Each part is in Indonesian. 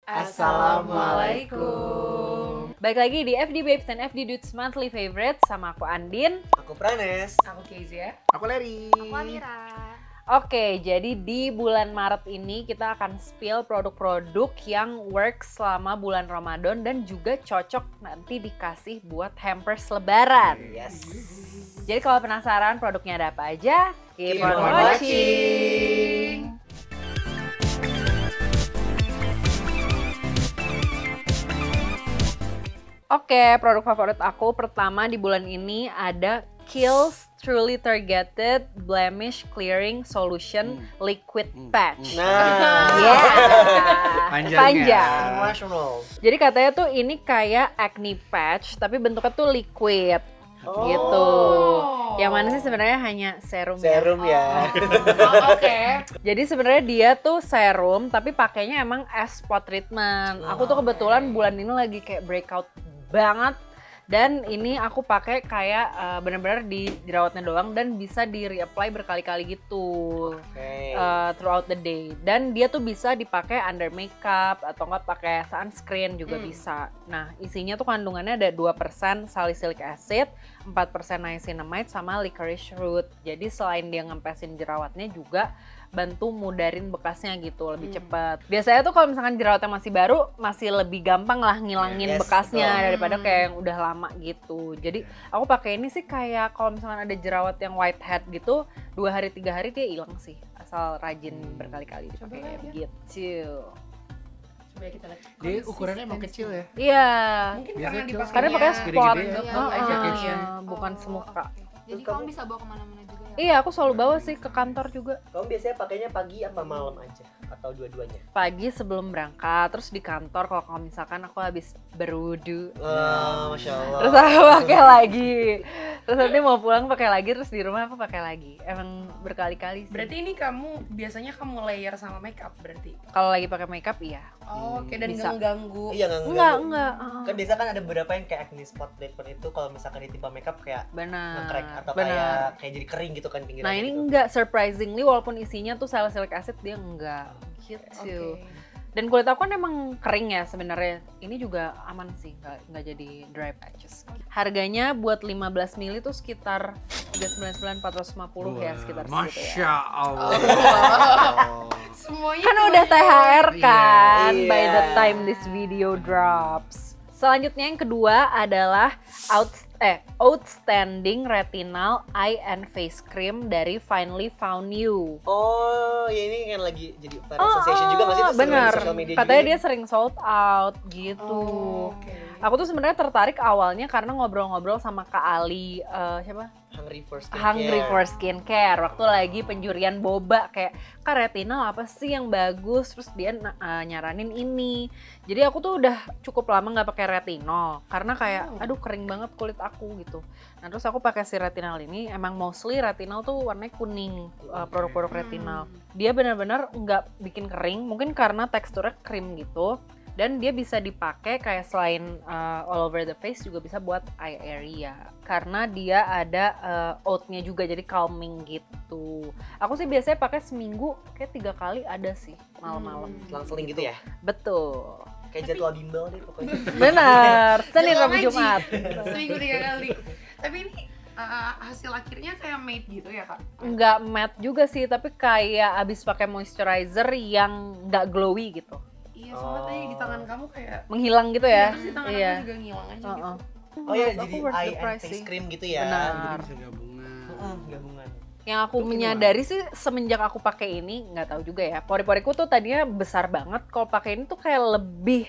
Assalamualaikum. Baik lagi di FD Babes dan FD Dudes Monthly Favorite sama aku Andin. Aku Pranes. Aku Kezia. Aku Leri. Aku Amira. Oke, jadi di bulan Maret ini kita akan spill produk-produk yang works selama bulan Ramadan dan juga cocok nanti dikasih buat hampers lebaran. Yes. Jadi kalau penasaran produknya ada apa aja, keep on on watching. Oke, produk favorit aku pertama di bulan ini ada Kiehl's Truly Targeted Blemish Clearing Solution Liquid Patch. Nah, Yeah. Panjang. international. Jadi katanya tuh ini kayak acne patch tapi bentuknya tuh liquid. Oh. Gitu. Yang mana sih sebenarnya hanya serum. Serum ya. Oke. Jadi sebenarnya dia tuh serum tapi pakainya emang as spot treatment. Aku tuh kebetulan bulan ini lagi kayak breakout banget dan ini aku pakai kayak bener-bener di jerawatnya doang dan bisa di reapply berkali-kali gitu. Oke. Throughout the day. Dan dia tuh bisa dipakai under makeup atau enggak pakai sunscreen juga bisa. Nah, isinya tuh kandungannya ada 2% salicylic acid, 4% niacinamide sama licorice root. Jadi selain dia ngempesin jerawatnya juga bantu mudarin bekasnya gitu lebih cepat. Biasanya tuh kalau misalkan jerawatnya masih baru masih lebih gampang lah ngilangin Yes, bekasnya betul. daripada kayak yang udah lama gitu. Jadi aku pakai ini sih kayak kalau misalkan ada jerawat yang whitehead gitu 2 hari 3 hari dia hilang sih asal rajin berkali-kali dipakai Coba lihat. gitu. Coba ya kita lihat. Dia ukurannya emang kecil ya. Iya. Mungkin Biasa karena cuma dipakainya Karena pakai spot. gede-gede ya. Heeh, kali ya. bukan semuka. Jadi Terus kamu kamu- bisa bawa kemana-mana juga ya? Iya, aku selalu bawa sih ke kantor juga. Kamu biasanya pakainya pagi apa malam aja? Atau dua-duanya? Pagi sebelum berangkat, terus di kantor kalau misalkan aku habis berwudu. Masya Allah. Terus aku pakai lagi. Terus nanti mau pulang pakai lagi, terus di rumah aku pakai lagi. Emang berkali-kali sih. Berarti ini biasanya kamu layer sama makeup berarti. Kalau lagi pakai makeup iya. Oh, oke, dan bisa. nggak mengganggu. Iya nggak Enggak, ngeganggu. enggak. Kan biasa kan ada beberapa yang kayak acne spot treatment itu kalau misalkan ditimpa makeup kayak nge-crack Benar. atau Benar. kayak jadi kering gitu kan pinggirannya. Nah, ini gitu. enggak, surprisingly walaupun isinya tuh salicylic acid dia enggak gitu. Oke. Dan kulit aku kan emang kering ya sebenarnya. Ini juga aman sih, nggak jadi dry patches. Harganya buat 15 ml tuh sekitar 399 450 ya sekitar segitu Masya ya. Allah. Semuanya Kan udah THR kan Iya. by the time this video drops. Selanjutnya yang kedua adalah Outstanding Retinal Eye and Face Cream dari Finally Found You. Oh, ya ini kan lagi jadi viral sensation juga nggak sih? Terus Bener, di sosial media katanya juga dia sering sold out gitu. Oh, oke. Aku tuh sebenarnya tertarik awalnya karena ngobrol-ngobrol sama Kak Ali, siapa? Hungry for skincare. Hungry for Skincare. Waktu lagi penjurian boba kayak, Kak retinal apa sih yang bagus? Terus dia nyaranin ini. Jadi aku tuh udah cukup lama nggak pakai retinol karena kayak, aduh kering banget kulit aku gitu. Nah terus aku pakai si retinal ini, emang mostly retinal tuh warnanya kuning, produk-produk retinal. Dia benar-benar nggak bikin kering, mungkin karena teksturnya krim gitu. Dan dia bisa dipakai kayak selain all over the face juga bisa buat eye area. Karena dia ada oat-nya juga jadi calming gitu. Aku sih biasanya pakai seminggu kayak 3 kali ada sih malam-malam. Selang-seling gitu ya? Betul. Kayak jadwal bimbel deh pokoknya. Benar. Senin Jadwal Rabu ngaji. Jumat. Seminggu 3 kali. Tapi ini hasil akhirnya kayak matte gitu ya, Kak? Nggak matte juga sih, tapi kayak abis pakai moisturizer yang nggak glowy gitu. Iya, soalnya tadi di tangan kamu kayak Menghilang gitu ya. terus di tangan Iya. aku juga ngilang aja gitu. Heeh. Oh ya, Menurut jadi aku worth the eye and price face sih. cream gitu ya? Benar. Bisa gabungan. Gabungan. Yang aku Itu gimana? menyadari sih semenjak aku pakai ini, nggak tahu juga ya, pori-poriku tuh tadinya besar banget. Kalau pakai ini tuh kayak lebih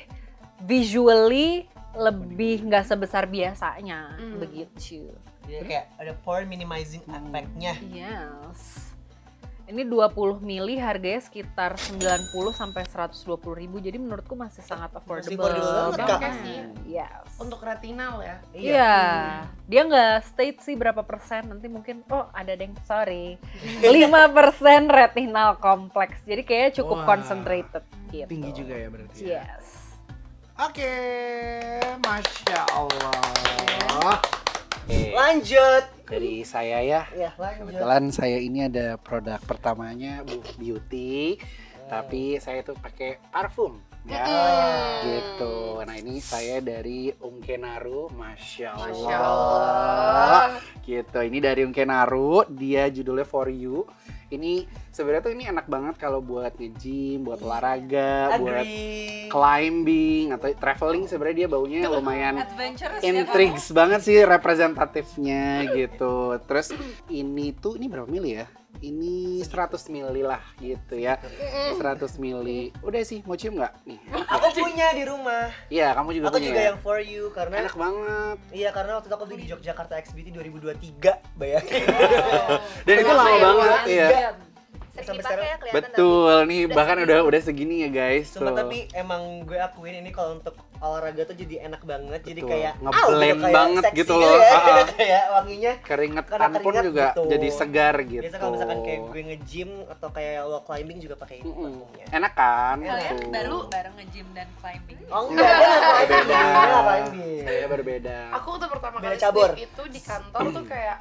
visually lebih nggak sebesar biasanya begitu. Jadi kayak ada pore minimizing effect-nya. Yes. Ini 20 mili harganya sekitar 90 sampai 120 ribu, jadi menurutku masih sangat affordable. affordable banget, Kak. Oke sih. Yes. Untuk retinal ya. Iya, dia nggak state sih berapa persen, nanti mungkin, ada deng, sorry. 5% retinal kompleks, jadi kayaknya cukup Wah. concentrated gitu. Tinggi juga ya berarti. Ya. Yes. Oke, Masya Allah. Lanjut. Dari saya ya. Ya, lanjut. Kebetulan saya ini ada produk pertamanya beauty, tapi saya tuh pakai parfum. Ya. Ini saya dari Ungkenaru, Masya Allah. Masya Allah. Gitu, ini dari Ungkenaru, dia judulnya For You. Ini sebenarnya tuh ini enak banget kalau buat nge-gym, buat olahraga, buat Agree. climbing atau traveling. Sebenarnya dia baunya lumayan Adventurous ya intrigues banget sih representatifnya gitu. Terus ini berapa mili ya? Ini 100 mili lah gitu ya. 100 mili. Udah sih, mau cium nggak? Nih. Aku punya di rumah. Iya, kamu juga Aku punya. juga Ya? yang For You karena Enak banget. iya karena waktu itu aku beli di Yogyakarta XBT 2023, bayangin. Dan itu lama banget ya. Sampai Sampai sekarang. sekarang kelihatan Betul nih, Udah bahkan segini. udah segini ya guys. Sumpah Tuh. tapi emang gue akuin ini kalau untuk olahraga tuh jadi enak banget. Jadi Betul. kayak Ngeblend kayak banget seksi gitu loh. ya. Ah. Kayak wanginya. Keringetan Karena pun keringat juga gitu. jadi segar gitu. Biasa kalau misalkan kayak gue nge-gym atau kayak wall climbing juga pakai ini Mm-mm. parfumnya. Enak kan? Kalian Tuh. bareng nge-gym dan climbing. Oh enggak, dia nggak climbing. Beda. Dia nggak climbing. Saya berbeda. Aku tuh pertama Beda kali cabur. sniff itu di kantor tuh kayak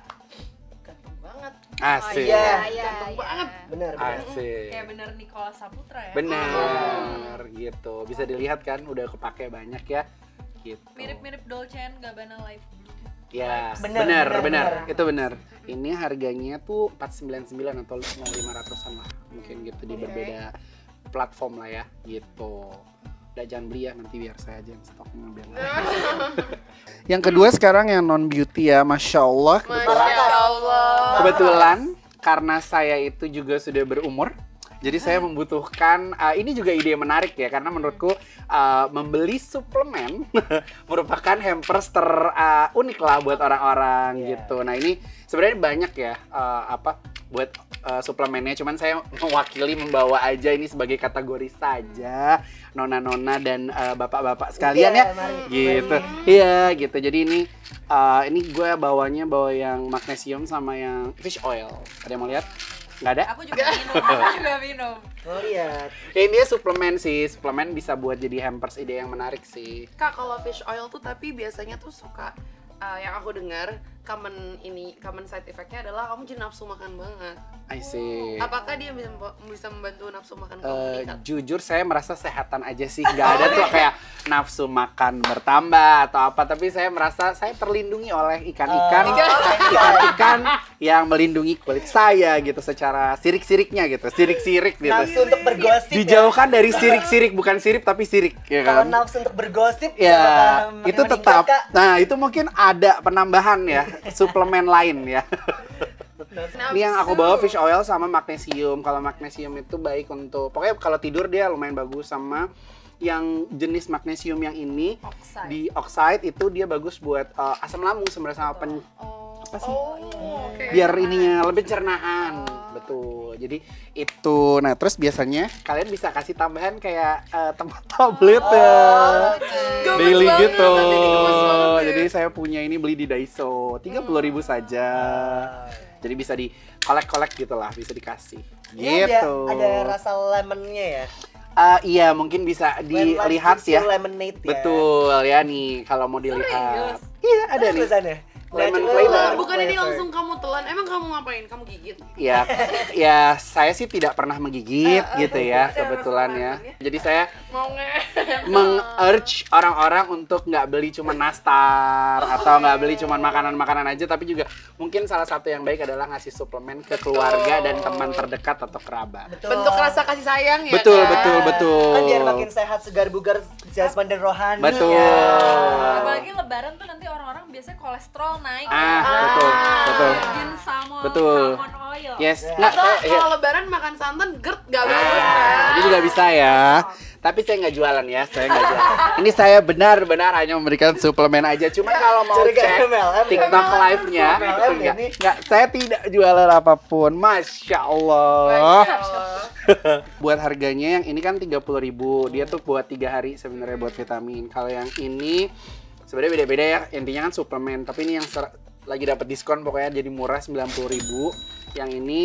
ganteng banget. Asik. Iya. Ganteng banget. Bener, bener. Asik. Kayak bener Nicola Saputra ya. Benar gitu. Bisa dilihat kan udah kepake banyak ya. Gitu. Mirip-mirip Dolce & Gabbana Life Blue. Ya, Benar, benar, benar, benar. benar. Itu benar. Ini harganya tuh 499 atau 500-an lah. Mungkin gitu di Oke. berbeda platform lah ya, gitu. Udah jangan beli ya, nanti biar saya aja yang stoknya biar. Yang kedua sekarang yang non beauty ya, Masya Allah. Masya Allah. Kebetulan karena saya itu juga sudah berumur, jadi saya membutuhkan, ini juga ide yang menarik ya, karena menurutku membeli suplemen merupakan hampers terunik lah buat orang-orang Iya. gitu. Nah ini sebenarnya banyak ya buat suplemennya, cuman saya mewakili membawa aja ini sebagai kategori saja, nona-nona dan bapak-bapak sekalian Iya, ya, mari. gitu. Mari. Iya gitu. Jadi ini gue bawa yang magnesium sama yang fish oil. Ada yang mau lihat? Nggak ada? Aku juga minum. Oh lihat. Ya, ini suplemen sih, suplemen bisa buat jadi hampers, ide yang menarik sih. Kak, kalau fish oil tuh tapi biasanya tuh suka yang aku dengar common side effect-nya adalah kamu jadi nafsu makan banget. I see. Apakah dia bisa membantu nafsu makan kamu meningkat? Jujur saya merasa sehatan aja sih, nggak ada tuh kayak nafsu makan bertambah atau apa, tapi saya merasa saya terlindungi oleh ikan-ikan yang melindungi kulit saya gitu secara sirik-siriknya gitu, sirik-sirik gitu. Nafsu untuk bergosip. Dijauhkan dari sirik-sirik, bukan sirip tapi sirik ya Kalau kan. nafsu untuk bergosip Ya, apakah itu makin tetap. meningkat, Kak? Nah, itu mungkin ada penambahan ya, suplemen lain ya. Ini yang aku bawa fish oil sama magnesium. Kalau magnesium itu baik untuk, pokoknya kalau tidur dia lumayan bagus. Sama yang jenis magnesium yang ini Oxide. di oxide itu dia bagus buat asam lambung sebenarnya sama apa sih? Oke. Biar ininya lebih cernaan. Betul. Jadi itu. Nah, terus biasanya kalian bisa kasih tambahan kayak tempat tablet ya. Gemes Daily banget, gitu. nanti gemes banget ya. Jadi saya punya ini beli di Daiso, 30.000 saja. Jadi bisa di kolek-kolek gitu lah, bisa dikasih. Ini Gitu. ada rasa lemonnya ya. Iya, mungkin bisa dilihat ya. Lemonade ya. Betul ya nih kalau mau dilihat. Iya, ada nih. Tulisannya. Lemon Natural flavor. Bukan ini flavor. langsung kamu telan. Emang kamu ngapain? Kamu gigit? Ya, ya saya sih tidak pernah menggigit gitu ya kebetulan ya. Jadi saya Mau nge? meng-urge orang-orang untuk nggak beli cuma nastar atau nggak beli cuma makanan-makanan aja, tapi juga mungkin salah satu yang baik adalah ngasih suplemen ke keluarga dan teman terdekat atau kerabat. Betul. Bentuk rasa kasih sayang ya. Betul, kan? betul, betul. Kan biar makin sehat, segar, bugar, jasmani dan rohani. Betul. Ya. Apalagi lebaran tuh nanti orang-orang biasanya kolesterol naik. Betul, betul. Virgin salmon, Betul. salmon oil. Yes, Ya. nggak, Kalau lebaran makan santan, gerd gak bagus kan? ini juga bisa ya. Tapi saya nggak jualan ya, saya nggak jualan. Ini saya benar-benar hanya memberikan suplemen aja. Cuma kalau mau Curiga cek MLM. TikTok live-nya, MLM itu ini. nggak, saya tidak jualan apapun. Masya Allah. Masya Allah. Buat harganya yang ini kan 30.000, dia tuh buat 3 hari sebenarnya buat vitamin. Kalau yang ini sebenarnya beda-beda ya, intinya kan suplemen. Tapi ini yang lagi dapat diskon pokoknya jadi murah 90.000. Yang ini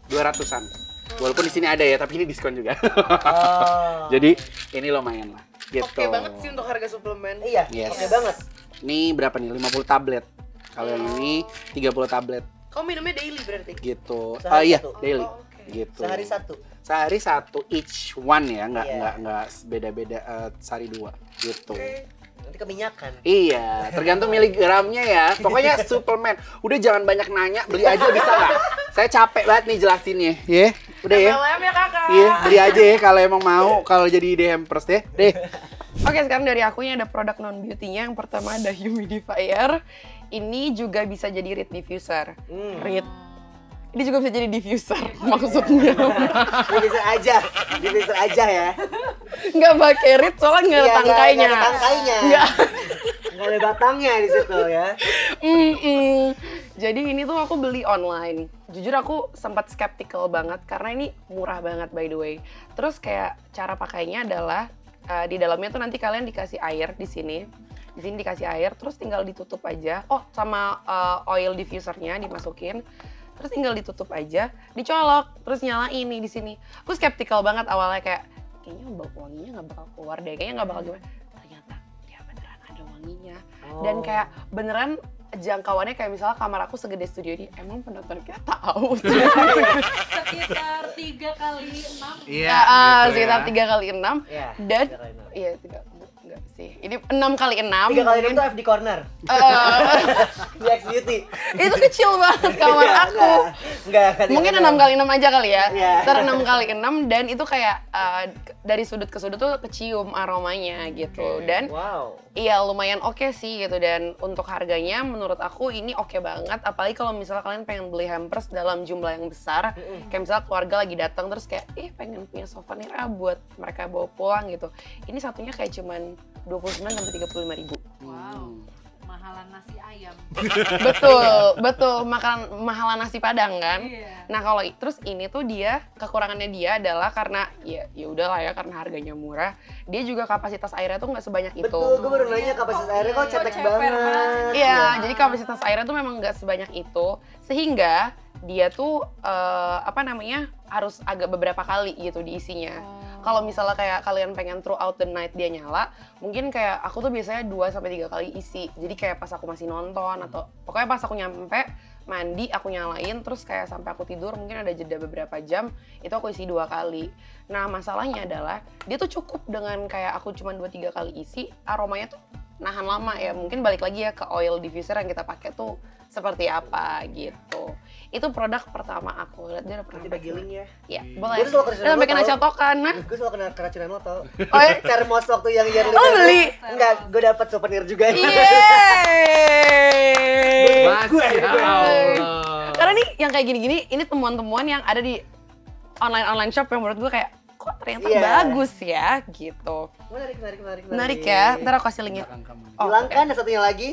200-an. Walaupun di sini ada ya, tapi ini diskon juga. Oh. Jadi ini lumayan lah. Gitu. Oke banget sih untuk harga suplemen. Iya, Yes. oke banget. Ini berapa nih? 50 tablet. Kalau yang ini 30 tablet Kamu minumnya daily berarti? gitu. Sehari Iya, satu. daily. Oh, oke. Gitu. Sehari satu. Sehari 1 each one ya, Iya. nggak beda-beda sehari 2 gitu. Nanti keminyakan. Iya, tergantung miligramnya ya. Pokoknya suplemen. Udah jangan banyak nanya, beli aja bisa nggak? Saya capek banget nih jelasinnya. Ya, udah ya. MLM ya kakak. Iya, beli aja ya kalau emang mau. Kalau jadi ide hampers deh. Oke, sekarang dari aku ini ada produk non beauty-nya. Yang pertama ada humidifier. Ini juga bisa jadi reed diffuser. Reed. Ini juga bisa jadi diffuser maksudnya. Diffuser aja ya. Nggak pakai reed soalnya nggak ada Iya, tangkainya. nggak ada tangkainya. Nggak. Nggak ada batangnya di situ ya. Jadi ini tuh aku beli online. Jujur aku sempat skeptical banget karena ini murah banget by the way. Terus kayak cara pakainya adalah di dalamnya tuh nanti kalian dikasih air di sini. Di sini dikasih air, terus tinggal ditutup aja. Oh, sama oil diffusernya dimasukin. Terus tinggal ditutup aja, dicolok, terus nyalain nih di sini. Aku skeptical banget awalnya kayak kayaknya bau wanginya nggak bakal keluar deh, kayaknya nggak bakal gimana. Ternyata dia beneran ada wanginya. Dan kayak beneran jangkauannya kayak misalnya kamar aku segede studio ini, emang penonton kita tahu. Sekitar 3x6. Iya. Sekitar 3x6. Iya. Dan 3 kali 6. iya 3 enggak sih. Ini 6x6. 3 kali 6 tuh FD corner. Di X Beauty. Itu kecil banget kamar aku. Enggak. Mungkin 6x6 aja kali ya. Iya. Ntar 6x6 dan itu kayak dari sudut ke sudut tuh kecium aromanya gitu. Dan Wow. iya lumayan oke sih gitu, dan untuk harganya menurut aku ini oke banget, apalagi kalau misalnya kalian pengen beli hampers dalam jumlah yang besar, kayak misalnya keluarga lagi datang terus kayak pengen punya souvenir buat mereka bawa pulang gitu. Ini satunya kayak cuman 29-35 ribu. Wow, mahalan nasi ayam. betul makan mahalan nasi padang kan. Iya. Nah kalau terus ini tuh dia kekurangannya dia adalah karena ya udahlah ya, karena harganya murah, dia juga kapasitas airnya tuh nggak sebanyak itu. Betul, gue baru nanya kapasitas airnya kok cetek banget. Iya, jadi kapasitas airnya tuh memang nggak sebanyak itu, sehingga dia tuh harus agak beberapa kali gitu diisinya. Kalau misalnya kayak kalian pengen throughout the night dia nyala, mungkin kayak aku tuh biasanya 2-3 kali isi. Jadi kayak pas aku masih nonton atau pokoknya pas aku nyampe mandi aku nyalain, terus kayak sampai aku tidur mungkin ada jeda beberapa jam, itu aku isi 2 kali. Nah masalahnya adalah dia tuh cukup dengan kayak aku cuma 2-3 kali isi, aromanya tuh nahan lama ya. Mungkin balik lagi ya ke oil diffuser yang kita pakai tuh seperti apa gitu. Itu produk pertama aku. Lihat dia udah pernah Nanti bagi link ya. Iya, boleh. Gue tuh selalu keracunan Sampai lo kena tau. cotokan. Nah, Gue selalu kena keracunan lo tau. oh ya? Termos waktu yang yearly. Oh, beli? Enggak, gue dapet souvenir juga. Yeay. Masya Allah. Karena nih yang kayak gini-gini, ini temuan-temuan yang ada di online shop yang menurut gue kayak kok ternyata Iya. bagus ya gitu. Menarik ya. Ntar aku kasih linknya. Belakang kamu. Hilangkan yang satunya lagi.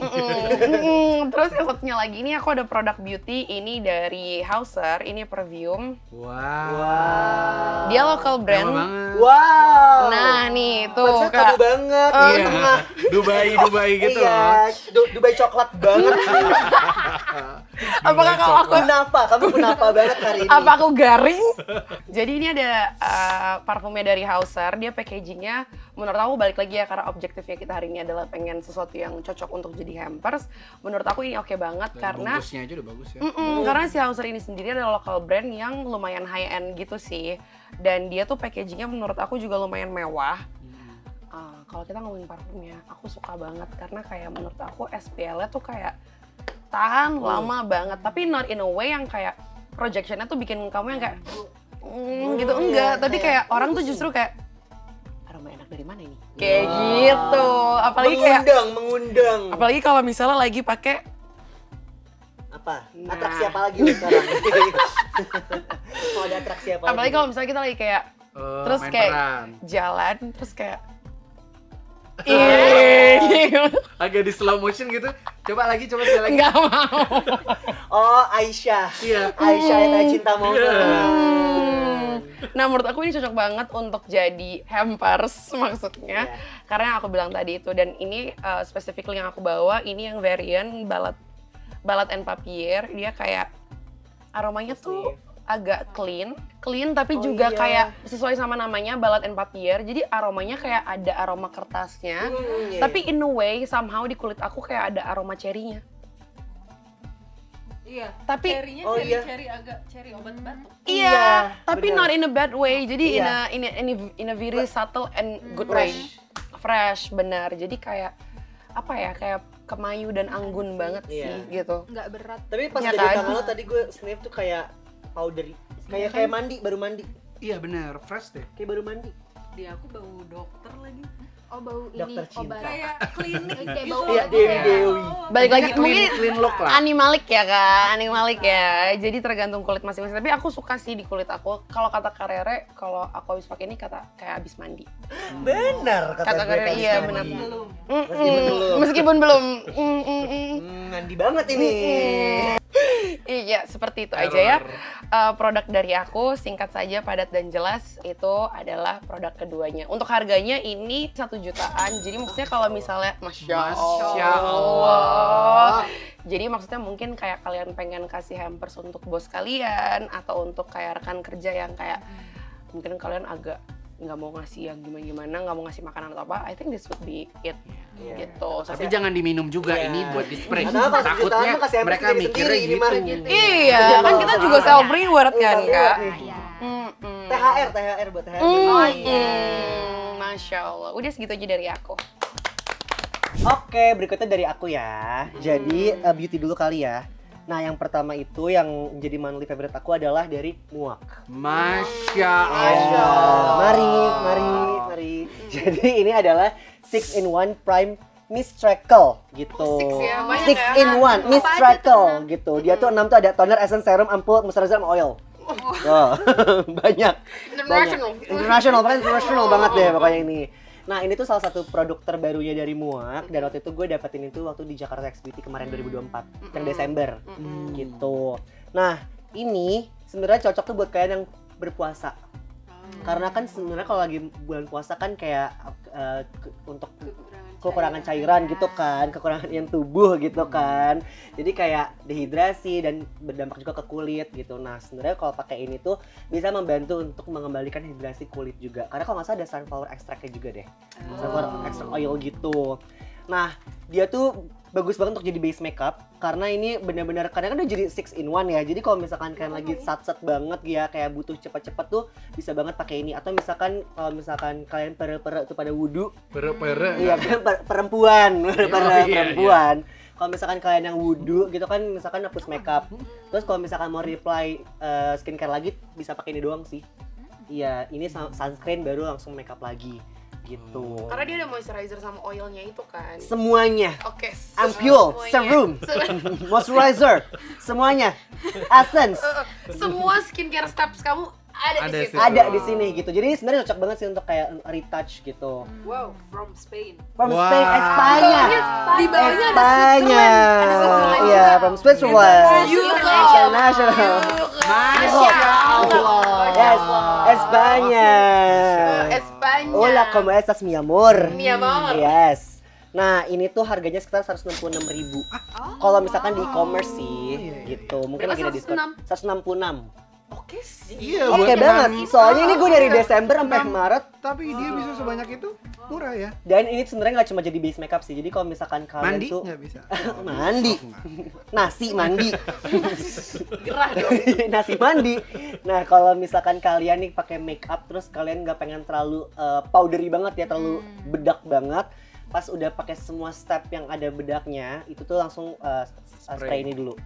Terus yang satunya lagi ini aku ada produk beauty ini dari Hauser, ini perfume. Wow. Dia local Lama brand. banget. Wow. Nah nih tuh Konsep kamu banget. Iya. Tengah. Dubai gitu Iya, loh. Dubai coklat banget. Apakah kalau aku Kamu kenapa banget hari ini? apa aku garing? Jadi ini ada parfumnya dari Hauser, dia packagingnya menurut aku balik lagi ya, karena objektifnya kita hari ini adalah pengen sesuatu yang cocok untuk jadi hampers. Menurut aku ini oke banget karena bungkusnya aja udah bagus ya. karena si Hauser ini sendiri adalah local brand yang lumayan high end gitu sih, dan dia tuh packagingnya menurut aku juga lumayan mewah. Kalau kita ngomongin parfumnya, aku suka banget karena kayak menurut aku SPL-nya tuh kayak tahan lama banget, tapi not in a way yang kayak projectionnya tuh bikin kamu yang kayak gitu, enggak, tapi kayak orang tuh justru kayak aroma enak dari mana ini? Kayak gitu. Apalagi kayak mengundang. apalagi kalau misalnya lagi pakai Apa? Nah. Atraksi apa lagi lu sekarang? Mau ada atraksi apa apalagi lagi? kalau misalnya kita lagi kayak terus main kayak peran. jalan terus kayak ih, Agak di slow motion gitu. Coba sekali lagi. nggak mau. Oh, Aisyah. Iya. Aisyah yang kayak cinta mau. Nah menurut aku ini cocok banget untuk jadi hampers maksudnya, Iya. karena yang aku bilang tadi itu. Dan ini specifically yang aku bawa ini yang variant Balad and Papier. Dia kayak aromanya tuh agak clean tapi Oh, juga iya. kayak sesuai sama namanya Balad and Papier. Jadi aromanya kayak ada aroma kertasnya, Iya. tapi in a way somehow di kulit aku kayak ada aroma cherry-nya. Iya. Tapi cherry-nya Oh, iya. cherry agak cherry obat batuk. iya, tapi benar. not in a bad way. Jadi Iya. in a very subtle and good way. Fresh, benar. Jadi kayak apa ya? Kayak kemayu dan anggun banget Iya. sih gitu. Nggak berat. Tapi pas Iya jadi kan? tangan lo tadi gue sniff tuh kayak powdery. Kayak mandi, baru mandi. Iya bener, fresh deh. Kayak baru mandi. Di aku bau dokter lagi. Oh bau Dokter ini cinta. obat. Kayak klinik Kayak gitu. bau Iya, obat. Dewi. Balik lagi clean, mungkin clean look lah. animalik ya kak, animalik ya. Jadi tergantung kulit masing-masing. Tapi aku suka sih di kulit aku. Kalau kata Kak Rere, kalau aku habis pakai ini kata kayak habis mandi. Benar Kata gue Rere, tadi iya, mandi. benar. Belum. Meskipun belum. Mandi banget ini. Iya, seperti itu aja ya. Produk dari aku, singkat saja, padat dan jelas, itu adalah produk keduanya. Untuk harganya ini 1 jutaan. Jadi maksudnya kalau misalnya, Masya Allah. Jadi maksudnya mungkin kayak kalian pengen kasih hampers untuk bos kalian, atau untuk kayak rekan kerja yang kayak mungkin kalian agak nggak mau ngasih yang gimana-gimana, nggak mau ngasih makanan atau apa, I think this would be it. Iya. Gitu. Tapi jangan diminum juga, Iya. ini buat di spray. Karena pas Takutnya jutaan mah kasih hampers mereka diri mikirnya sendiri, ini mah. gitu. Iya, Iya, kan kita loh. juga self reward kan, Self-reward Kak. nih. Iya. THR buat THR. Oh iya. Masya Allah. Udah segitu aja dari aku. Oke, berikutnya dari aku ya. Jadi beauty dulu kali ya. Nah, yang pertama itu yang menjadi monthly favorite aku adalah dari Muak. Masya Ya, Allah. mari. Jadi ini adalah 6-in-1 Prime Mistreakle gitu. Oh, six ya, banyak 6-in-1 ya. Mistreakle gitu. Dia tuh 6 tuh ada toner, essence, serum, ampul, moisturizer, sama oil. Oh, banyak. International banget deh pokoknya ini. Nah, ini tuh salah satu produk terbarunya dari Muak, dan waktu itu gue dapetin itu waktu di Jakarta X Beauty kemarin 2024, yang Desember gitu. Nah, ini sebenarnya cocok tuh buat kalian yang berpuasa. Karena kan sebenarnya kalau lagi bulan puasa kan kayak untuk kekurangan cairan gitu kan, kekurangan yang tubuh gitu kan. Jadi kayak dehidrasi dan berdampak juga ke kulit gitu. Nah, sebenarnya kalau pakai ini tuh bisa membantu untuk mengembalikan hidrasi kulit juga. Karena kalau nggak salah ada sunflower extract-nya juga deh. Sunflower extract oil gitu. Nah, dia tuh bagus banget untuk jadi base makeup karena ini benar-benar kadang kan udah jadi 6-in-1 ya. Jadi kalau misalkan kalian lagi sat-sat banget ya, kayak butuh cepet-cepet tuh bisa banget pakai ini. Atau misalkan kalau misalkan kalian pere-pere tuh pada wudhu, Pere-pere. iya kan perempuan, iya. perempuan. Kalau misalkan kalian yang wudhu gitu kan, misalkan hapus makeup. Terus kalau misalkan mau reply skincare lagi bisa pakai ini doang sih. Iya, ini sunscreen baru langsung makeup lagi gitu. Karena dia ada moisturizer sama oilnya itu kan. Semuanya. Oke. Ampule, serum, moisturizer, semuanya, essence, Semua skincare steps kamu ada Ada di situ. sih. ada di sini gitu. Jadi sebenarnya cocok banget sih untuk kayak retouch gitu. Wow, from Spain. From Wah. Spain, Espanya. Di bawahnya ada Espanya. Ada Switzerland Iya, juga. from Switzerland. International. Masya Allah. Yes, Espanya. Espanya. Hola, ¿cómo estás, mi amor? Mi amor. Yes. Nah, ini tuh harganya sekitar 166.000. Kalau misalkan di e-commerce sih, gitu. Mungkin lagi ada diskon. 166. Oke sih. Iya, Oke buat banget. enam. Soalnya ini gue dari Desember sampai Maret. Tapi dia bisa sebanyak itu murah ya. Dan ini sebenarnya nggak cuma jadi base makeup sih. Jadi kalau misalkan kalian Mandi tuh nggak bisa. mandi, nasi mandi, Gerah dong. nasi mandi. Nah, kalau misalkan kalian nih pakai makeup terus kalian nggak pengen terlalu powdery banget ya, terlalu bedak banget. Pas udah pakai semua step yang ada bedaknya, itu tuh langsung spray ini dulu.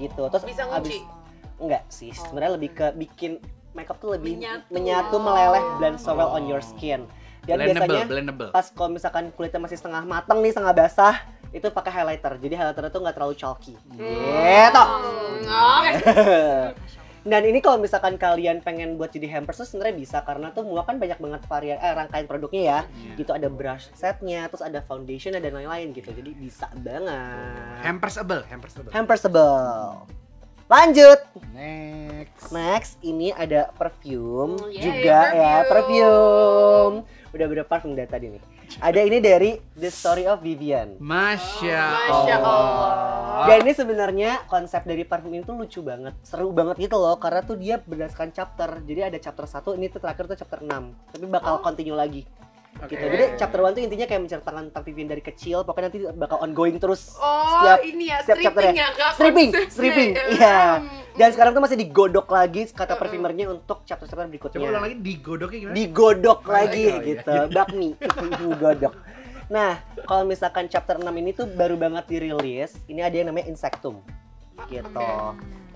Gitu. Terus Bisa ngunci? Enggak sih, sebenarnya lebih ke bikin makeup tuh lebih menyatu meleleh, blend so well on your skin. Dan biasanya blendable. pas kalau misalkan kulitnya masih setengah matang nih, setengah basah, itu pakai highlighter. Jadi highlighter itu nggak terlalu chalky. Gitu. Dan ini kalau misalkan kalian pengen buat jadi hampers tuh sebenarnya bisa, karena tuh Muak kan banyak banget varian rangkaian produknya ya. Gitu ada brush setnya, terus ada foundationnya dan lain-lain gitu. Jadi bisa banget. Hampersable. Hampersable. Lanjut. Next. Ini ada perfume Yay, juga ya, perfume. Udah berapa parfum dari tadi nih? Ada ini dari The Story of Vivian. Masya Masya Allah. Dan ini sebenarnya konsep dari parfum ini tuh lucu banget, seru banget gitu loh, karena tuh dia berdasarkan chapter. Jadi ada chapter 1, ini tuh terakhir tuh chapter 6. Tapi bakal continue lagi. gitu. Jadi chapter 1 tuh intinya kayak menceritakan tentang Vivian dari kecil, pokoknya nanti bakal ongoing terus Ini ya, setiap chapternya. ya Kak, Stripping, iya. Dan sekarang tuh masih digodok lagi kata perfumernya untuk chapter-chapter berikutnya. Coba ulang lagi, digodoknya gimana? Digodok lagi iya. gitu, bakmi, digodok. Nah, kalau misalkan chapter 6 ini tuh baru banget dirilis, ini ada yang namanya Insectum, gitu.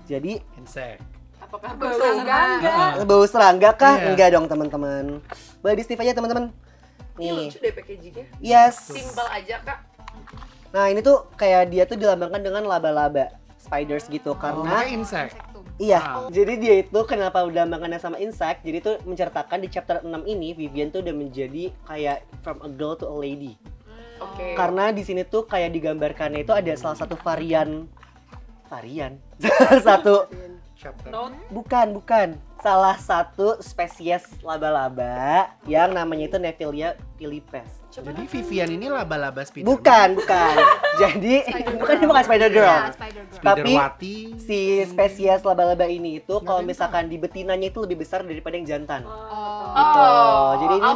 Jadi Insect. Apakah bau bau serangga kah? Iya. Enggak dong teman-teman. Boleh di Steve aja teman-teman. Nih. lucu deh packagingnya. Yes. Simpel aja Kak. Nah ini tuh kayak dia tuh dilambangkan dengan laba-laba, spiders gitu karena Kayak insect. iya. Wow. Jadi dia itu kenapa dilambangkannya sama insect? Jadi tuh menceritakan di chapter 6 ini Vivian tuh udah menjadi kayak from a girl to a lady. Oke. Karena di sini tuh kayak digambarkannya itu ada salah satu varian salah satu Chapter. bukan salah satu spesies laba-laba yang namanya itu Nephilia philippes. Jadi Vivian ini laba-laba Spiderman. Bukan. Jadi bukan Spider Girl. Iya, Spider Girl. Tapi Spiderwati. si spesies laba-laba ini itu kalau misalkan di betinanya itu lebih besar daripada yang jantan. Gitu. Jadi ini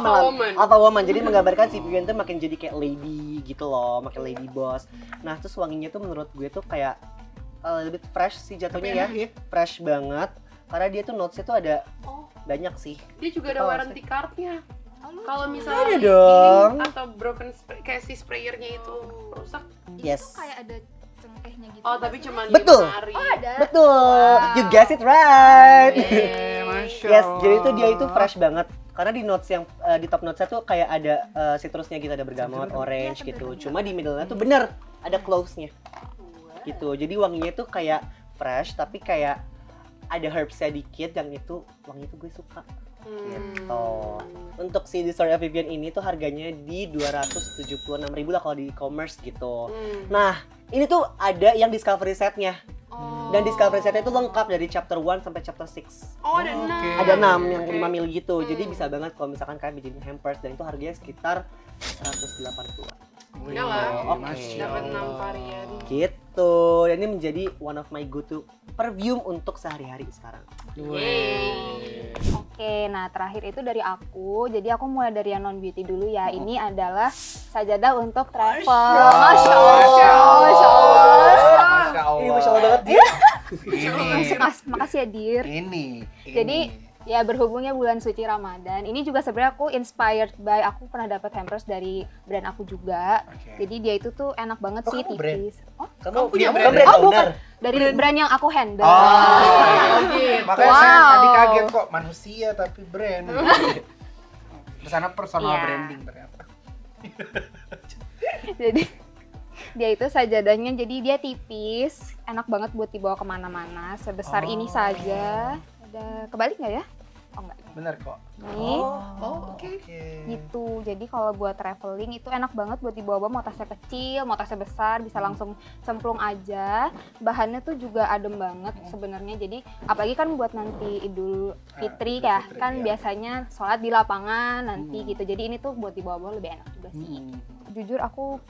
alpha woman. Jadi menggambarkan si Vivian tuh makin jadi kayak lady gitu loh, makin lady boss. Nah, terus wanginya tuh menurut gue tuh kayak lebih fresh sih jatuhnya ya. Fresh banget. Karena dia tuh notesnya tuh ada banyak sih. Dia juga ada warranty cardnya. Kalau misalnya Ada dong. atau broken kayak si sprayernya itu rusak. Yes. Itu kayak ada cengkehnya gitu. Oh, tapi cuma Betul. 5 hari. ada. Betul. You guess it right. Masya Yes, jadi itu Allah. dia itu fresh banget. Karena di notes yang di top notes-nya tuh kayak ada citrusnya gitu, ada bergamot, orange gitu. Cuma di middle-nya tuh bener ada cloves-nya. Gitu. Jadi wanginya tuh kayak fresh tapi kayak ada herbs-nya dikit yang itu wangi itu gue suka. Gitu. Untuk si The Story of Vivian ini tuh harganya di 276.000 lah kalau di e-commerce gitu. Nah, ini tuh ada yang discovery setnya. Dan discovery setnya itu lengkap dari chapter 1 sampai chapter 6. Oh, ada 6. Oke. Ada 6 yang 5 mil gitu. Jadi bisa banget kalau misalkan kalian bikin hampers dan itu harganya sekitar 180. Enggak lah. Oke. Dapat 6 varian. Gitu. Dan ini menjadi one of my go-to perfume untuk sehari-hari sekarang. Oke, nah terakhir itu dari aku. Jadi aku mulai dari yang non beauty dulu ya. Ini adalah sajadah untuk travel. Masya Allah. Masya Allah. Ini Masya Allah banget dia. Ini. Makasih ya Dir. Ini. Jadi ya berhubungnya bulan suci Ramadan, ini juga sebenarnya aku inspired by aku pernah dapat hampers dari brand aku juga. Oke. Jadi dia itu tuh enak banget Oh, sih, kamu brand? tipis. Oh, Kamu punya bukan brand? brand Oh, owner. dari brand yang aku handle. gitu. Makanya saya Wow. tadi kaget kok manusia tapi brand. Di sana personal Iya. branding ternyata. Jadi dia itu sajadahnya, jadi dia tipis, enak banget buat dibawa kemana-mana. Sebesar ini saja. Ada kebalik nggak ya? Oh enggak. Bener kok. Nih. Oh, oke. Gitu, jadi kalau buat traveling itu enak banget buat dibawa, mau tasnya kecil, mau tasnya besar, bisa langsung cemplung aja. Bahannya tuh juga adem banget sebenarnya, jadi apalagi kan buat nanti Idul Fitri Idul ya, Fitri, kan iya. biasanya sholat di lapangan nanti gitu, jadi ini tuh buat dibawa-bawa lebih enak juga sih. Jujur aku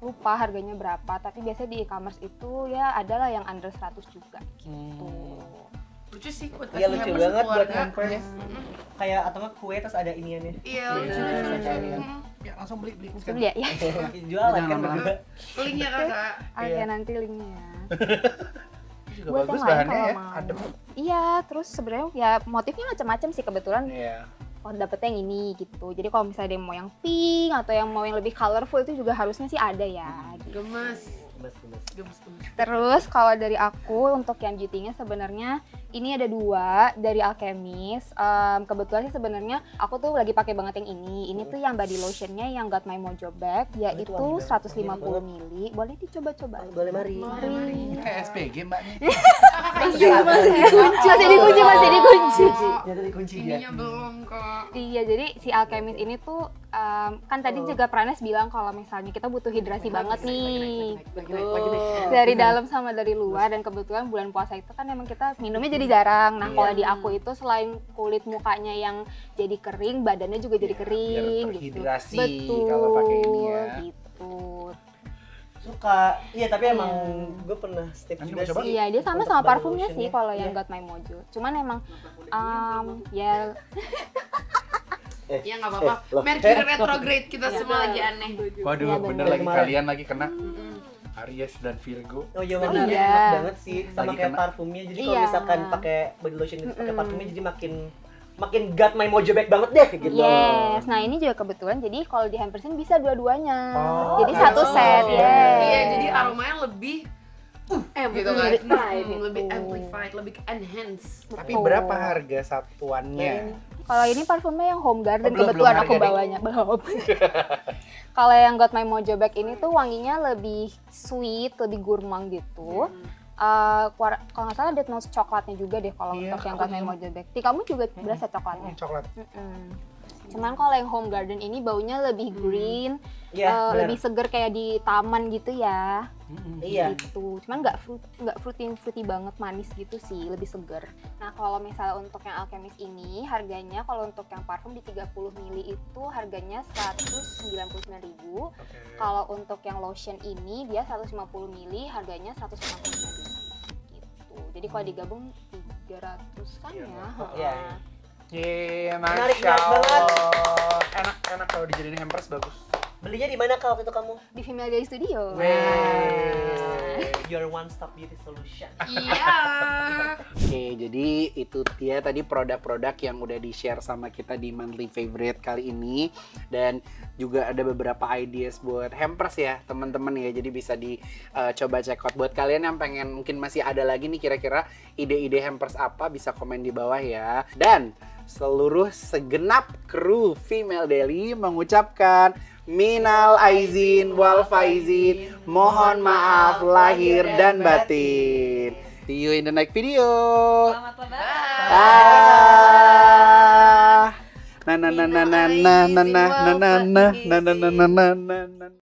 lupa harganya berapa, tapi biasanya di e-commerce itu ya adalah yang under 100 juga gitu. Lucu sih buat Iya kasih lucu hampers banget buat keluarga. hampers. Kayak atau nggak kue terus ada iniannya. Iya, Lucu. Ya langsung beli Langsung ya, ya. Jualan kan Jangan berdua. Linknya Kakak. Oke, nanti linknya. juga Buat bagus yang lain bahannya kalau ya. mau. Adem. Iya, terus sebenarnya ya motifnya macam-macam sih kebetulan. Iya. Oh, dapetnya yang ini gitu. Jadi kalau misalnya dia mau yang pink atau yang mau yang lebih colorful itu juga harusnya sih ada ya. Gitu. Gemes. Gemes. Terus kalau dari aku untuk yang beauty-nya sebenarnya ini ada 2 dari Alchemist. Kebetulan sih sebenarnya aku tuh lagi pakai banget yang ini. Ini tuh yang body lotionnya yang Got My Mojo Bag, yaitu wangi banget, 150 wangi banget. mili. Boleh dicoba-coba. Boleh mari. Kayak SPG mbak nih. Masih dikunci. Jadi dikunci dia. Ininya belum kok. Iya, jadi si Alchemist ini tuh kan tadi juga Pranes bilang kalau misalnya kita butuh hidrasi banget nih. Dari dalam sama dari luar, dan kebetulan bulan puasa itu kan emang kita minumnya jadi jarang. Nah, kalau di aku itu selain kulit mukanya yang jadi kering, badannya juga jadi kering biar gitu. terhidrasi Betul. kalau pakai ini ya. Gitu. Suka. Iya, tapi emang gue pernah step Nanti juga mau coba? sih. Iya, dia sama untuk sama body parfumnya sih lotionnya. kalau yang Iya. Got My Mojo. Cuman emang ya Ya nggak apa-apa. loh. Mercury retrograde kita semua lagi aneh. Waduh, Iya, bener bener. lagi Kemarin. kalian lagi kena Aries dan Virgo. Oh iya, Bener. wanginya Iya. enak banget sih, sama Lagi kayak kena. parfumnya. Jadi kalau Iya. misalkan pakai body lotion itu pakai parfumnya, jadi makin got my mojo back banget deh gitu. Yes, nah ini juga kebetulan jadi kalau di Hampersin bisa dua-duanya. Oh, Jadi iya. satu set, Oh, yes. Iya, jadi aromanya lebih gitu kan. Amplified Lebih gitu. amplified, lebih enhance. Tapi Betul. berapa harga satuannya? Kalau ini parfumnya yang Home Garden, Oh, belum kebetulan aku harga nih. bawanya belum. Kalau yang Got My Mojo Back ini tuh wanginya lebih sweet, lebih gourmand gitu. Kalau nggak salah dead notes coklatnya juga deh kalau Iya, untuk yang Got My Mojo Back. Di kamu juga berasa coklatnya. Coklat. Cuman kalau yang Home Garden ini baunya lebih green, Iya, benar. lebih seger kayak di taman gitu ya. Iya. Gitu. Cuman nggak fruity banget, manis gitu sih, lebih seger. Nah kalau misalnya untuk yang Alchemist ini harganya kalau untuk yang parfum di 30 ml itu harganya 199.000. Kalau untuk yang lotion ini dia 150 ml harganya 199.000 gitu. Jadi kalau digabung 300-an ya. Iya. Yeay, Menarik Masya banget. Allah. Enak kalau dijadiin hampers bagus. Belinya di mana Kak waktu itu kamu? Di Female Day Studio. Your one stop beauty solution. Iya. Oke, jadi itu dia tadi produk-produk yang udah di-share sama kita di Monthly Favorite kali ini. Dan juga ada beberapa ideas buat hampers ya, teman-teman ya. Jadi bisa dicoba check out. Buat kalian yang pengen, mungkin masih ada lagi nih kira-kira ide-ide hampers apa, bisa komen di bawah ya. Dan seluruh segenap kru Female Daily mengucapkan minal aizin wal faizin, mohon maaf lahir dan batin. See you in the next video. Selamat lebaran. Ah. Na na na na na na na na na na na na na na na.